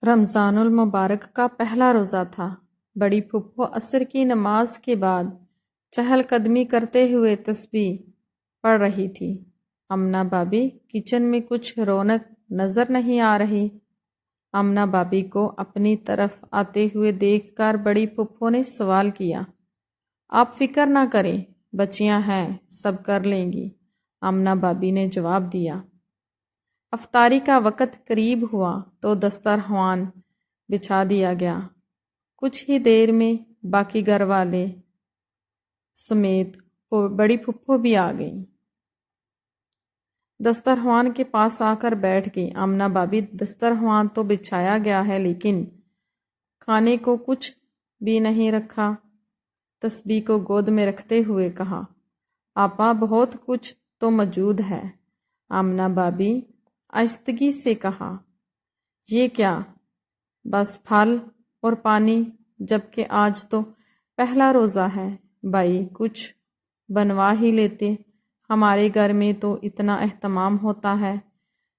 رمضان المبارک کا پہلا روزہ تھا۔ بڑی پھپھو عصر کی نماز کے بعد چہل قدمی کرتے ہوئے تسبیح پڑھ رہی تھی۔ امنہ بابی کچن میں کچھ رونق نظر نہیں آ رہی۔ امنہ بابی کو اپنی طرف آتے ہوئے دیکھ کر بڑی پھپھو نے سوال کیا، آپ فکر نہ کریں، بچیاں ہیں، سب کر لیں گی۔ امنہ بابی نے جواب دیا۔ افطاری کا وقت قریب ہوا تو دسترخوان بچھا دیا گیا۔ کچھ ہی دیر میں باقی گھر والے سمیت بڑی پھپھو بھی آ گئیں۔ دسترخوان کے پاس آ کر بیٹھ گئی۔ آمنہ بابی، دسترخوان تو بچھایا گیا ہے لیکن کھانے کو کچھ بھی نہیں رکھا۔ تسبیح کو گود میں رکھتے ہوئے کہا، آپا بہت کچھ تو موجود ہے۔ آمنہ بابی آہستگی سے کہا، یہ کیا؟ بس پھل اور پانی، جبکہ آج تو پہلا روزہ ہے۔ بھائی کچھ بنوا ہی لیتے، ہمارے گھر میں تو اتنا اہتمام ہوتا ہے،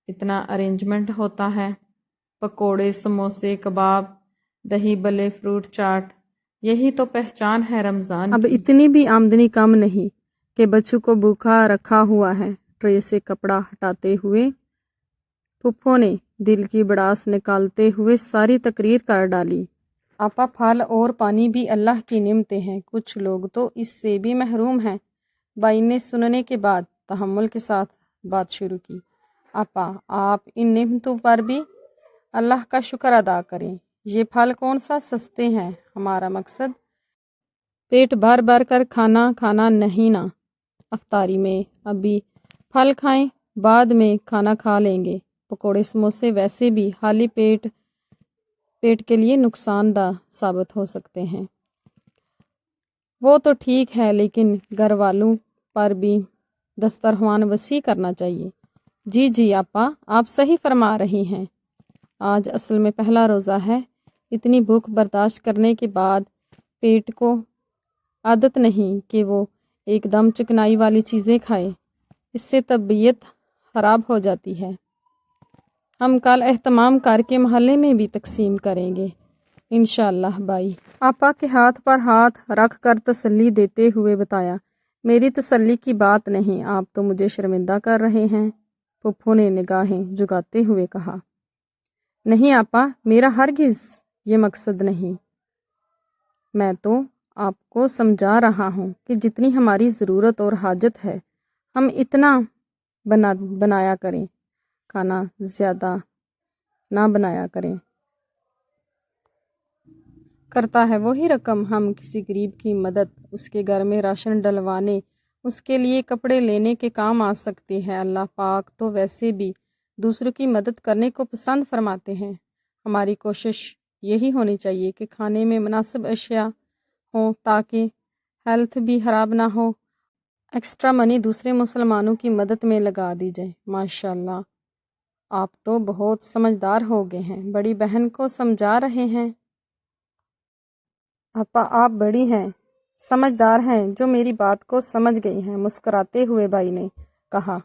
اتنا ارینجمنٹ ہوتا ہے، پکوڑے، سموسے، کباب، دہی بلے، فروٹ چاٹ، یہی تو پہچان ہے رمضان اب کی۔ اتنی بھی آمدنی کم نہیں کہ بچوں کو بھوکا رکھا ہوا ہے۔ ٹرے سے کپڑا ہٹاتے ہوئے پھپھو نے دل کی بڑاس نکالتے ہوئے ساری تقریر کر ڈالی۔ آپا پھل اور پانی بھی اللہ کی نعمتیں ہیں، کچھ لوگ تو اس سے بھی محروم ہیں۔ بائی نے سننے کے بعد تحمل کے ساتھ بات شروع کی، آپا آپ ان نعمتوں پر بھی اللہ کا شکر ادا کریں۔ یہ پھل کون سا سستے ہیں، ہمارا مقصد پیٹ بھر بھر کر کھانا نہیں نا۔ افطاری میں ابھی پھل کھائیں، بعد میں کھانا کھا لیں گے۔ پکوڑے سموسے ویسے بھی خالی پیٹ کے لیے نقصان دہ ثابت ہو سکتے ہیں۔ وہ تو ٹھیک ہے لیکن گھر والوں پر بھی دسترخوان وسیع کرنا چاہیے۔ جی آپا آپ صحیح فرما رہی ہیں، آج اصل میں پہلا روزہ ہے۔ اتنی بھوک برداشت کرنے کے بعد پیٹ کو عادت نہیں کہ وہ ایک دم چکنائی والی چیزیں کھائے، اس سے طبیعت خراب ہو جاتی ہے۔ ہم کل اہتمام کر کے محلے میں بھی تقسیم کریں گے انشاءاللہ۔ بائی آپا کے ہاتھ پر ہاتھ رکھ کر تسلی دیتے ہوئے بتایا، میری تسلی کی بات نہیں، آپ تو مجھے شرمندہ کر رہے ہیں۔ پھپھو نے نگاہیں جھکاتے ہوئے کہا، نہیں آپا، میرا ہرگز یہ مقصد نہیں، میں تو آپ کو سمجھا رہا ہوں کہ جتنی ہماری ضرورت اور حاجت ہے ہم اتنا بنایا کریں، کھانا زیادہ نہ بنایا کریں۔ کرتا ہے وہی رقم ہم کسی غریب کی مدد، اس کے گھر میں راشن ڈلوانے، اس کے لیے کپڑے لینے کے کام آ سکتی ہے۔ اللہ پاک تو ویسے بھی دوسروں کی مدد کرنے کو پسند فرماتے ہیں۔ ہماری کوشش یہی ہونی چاہیے کہ کھانے میں مناسب اشیاء ہوں تاکہ ہیلتھ بھی خراب نہ ہو۔ ایکسٹرا منی دوسرے مسلمانوں کی مدد میں لگا دی جائے۔ ماشاءاللہ، آپ تو بہت سمجھدار ہو گئے ہیں، بڑی بہن کو سمجھا رہے ہیں۔ آپا آپ بڑی ہیں، سمجھدار ہیں، جو میری بات کو سمجھ گئی ہیں، مسکراتے ہوئے بائی نے کہا۔